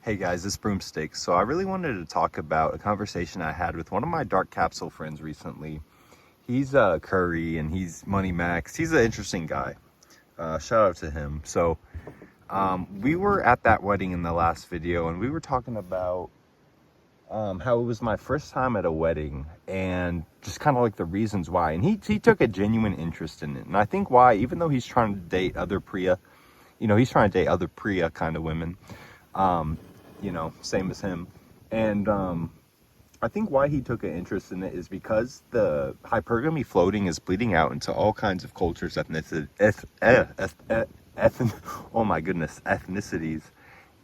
Hey guys, it's Broomstick. So I really wanted to talk about a conversation I had with one of my Dark Capsule friends recently. He's Curry and he's Money Max. He's an interesting guy. Shout out to him. So we were at that wedding in the last video and we were talking about how it was my first time at a wedding and just kind of like the reasons why. And he took a genuine interest in it. And I think why, even though he's trying to date other Priya, he's trying to date other Priya kind of women. Same as him. And I think why he took an interest in it is because the hypergamy floating is bleeding out into all kinds of cultures, ethnicities.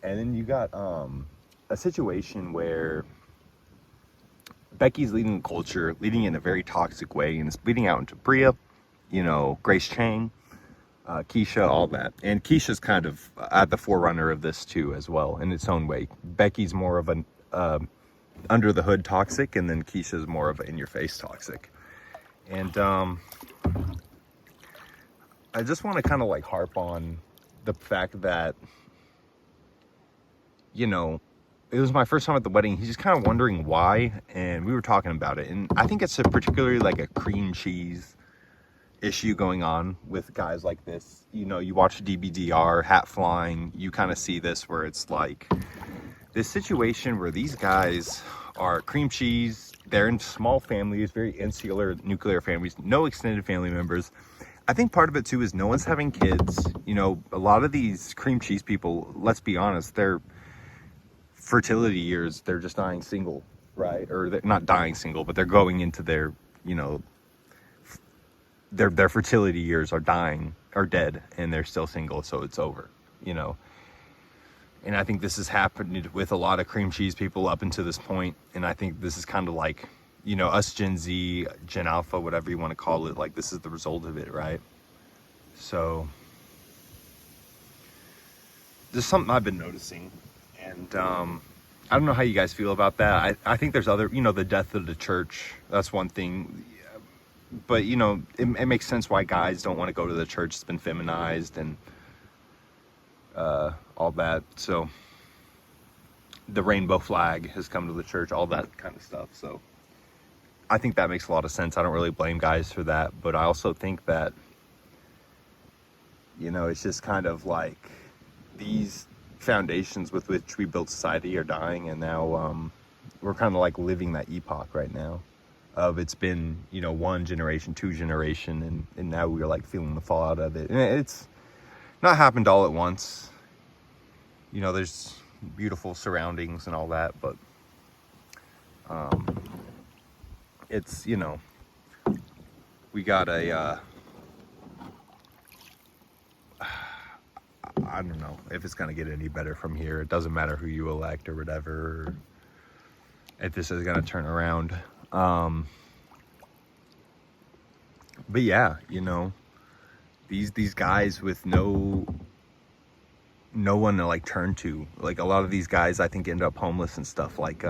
And then you got a situation where Becky's leading the culture, leading in a very toxic way, and it's bleeding out into Priya, Grace Chang, Keisha, all that. And Keisha's kind of at the forerunner of this too as well in its own way. Becky's more of an under the hood toxic, and then Keisha's more of an in your face toxic. And I just want to kind of like harp on the fact that it was my first time at the wedding. He's just kind of wondering why, and we were talking about it. And I think it's particularly like a cream cheese issue going on with guys like this. You watch DBDR, hat flying, you kind of see this where it's like this situation where these guys are cream cheese. They're in small families, very insular nuclear families, no extended family members. I think part of it too is no one's having kids. A lot of these cream cheese people, let's be honest, their fertility years, they're just dying single, right? Or they're not dying single, but they're going into their their fertility years are dead, and they're still single, so it's over, And I think this has happened with a lot of cream cheese people up until this point, and I think this is kind of like, us Gen Z, Gen Alpha, whatever you want to call it, like this is the result of it, right? So there's something I've been noticing, and I don't know how you guys feel about that. I think there's other, the death of the church, that's one thing. But it makes sense why guys don't want to go to the church. It's been feminized and all that. So the rainbow flag has come to the church, all that kind of stuff. So I think that makes a lot of sense. I don't really blame guys for that, but I also think that it's just kind of like these foundations with which we built society are dying, and now we're kind of like living that epoch right now. It's been, one generation, two generation, and now we're like feeling the fallout of it. And it's not happened all at once. There's beautiful surroundings and all that, but it's, we got a, I don't know if it's going to get any better from here. It doesn't matter who you elect or whatever, or if this is going to turn around. But yeah, these guys with no one to like turn to, like a lot of these guys I think end up homeless and stuff. Like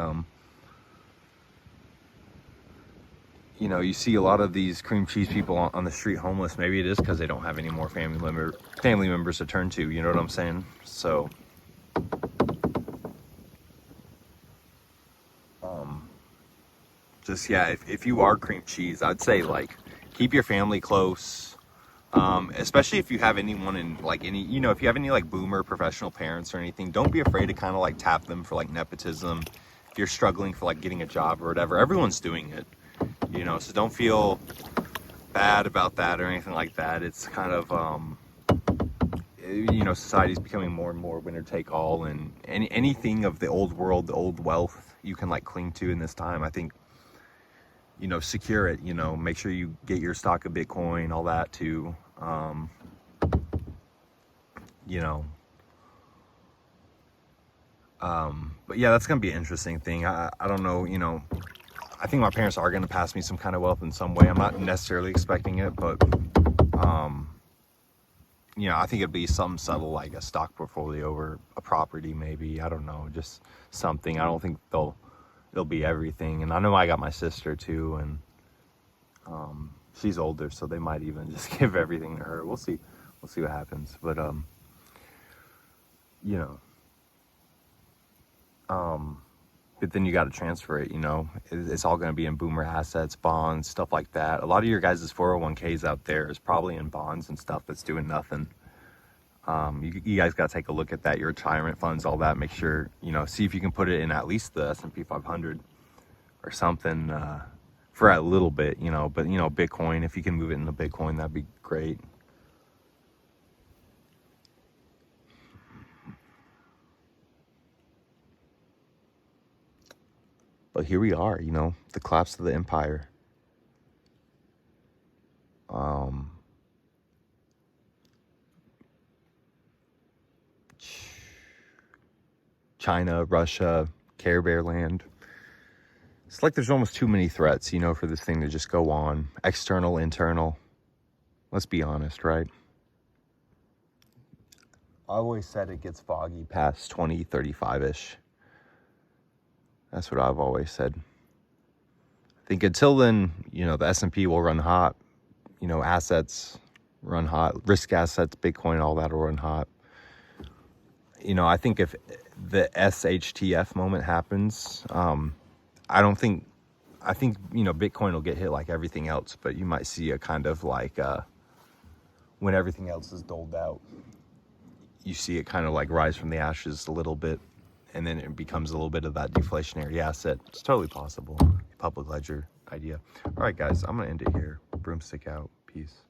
you see a lot of these cream cheese people on the street homeless. Maybe it is because they don't have any more family members to turn to, you know what I'm saying? So just, yeah, if you are cream cheese, I'd say like keep your family close, especially if you have anyone in like any, if you have any like boomer professional parents or anything, don't be afraid to kind of like tap them for like nepotism. If you're struggling for like getting a job or whatever, everyone's doing it, so don't feel bad about that or anything like that. It's kind of society's becoming more and more winner take all, and anything of the old world, the old wealth you can like cling to in this time. I think secure it, make sure you get your stock of Bitcoin, all that too. But yeah, that's going to be an interesting thing. I don't know, I think my parents are going to pass me some kind of wealth in some way. I'm not necessarily expecting it, but, I think it'd be something subtle, like a stock portfolio or a property, maybe. I don't know, just something. I don't think it'll be everything. And I know I got my sister too, and she's older, so they might even just give everything to her. We'll see what happens. But But then you got to transfer it, you know. It's all going to be in boomer assets, bonds, stuff like that. A lot of your guys' 401ks out there is probably in bonds and stuff that's doing nothing. You guys got to take a look at that, your retirement funds, all that. Make sure, you know, see if you can put it in at least the S&P 500 or something for a little bit, you know. But, you know, Bitcoin, if you can move it into Bitcoin, that'd be great. But here we are, you know, the collapse of the empire. China, Russia, Care Bear Land. It's like there's almost too many threats, you know, for this thing to just go on. External, internal. Let's be honest, right? I always said it gets foggy past 2035-ish. That's what I've always said. I think until then, you know, the S&P will run hot. You know, assets run hot. Risk assets, Bitcoin, all that will run hot. You know, I think if the SHTF moment happens, I think, you know, Bitcoin will get hit like everything else, but you might see a kind of like, when everything else is doled out, you see it kind of like rise from the ashes a little bit, and then it becomes a little bit of that deflationary asset. It's totally possible. Public ledger idea. All right, guys, I'm going to end it here. Broomstick out. Peace.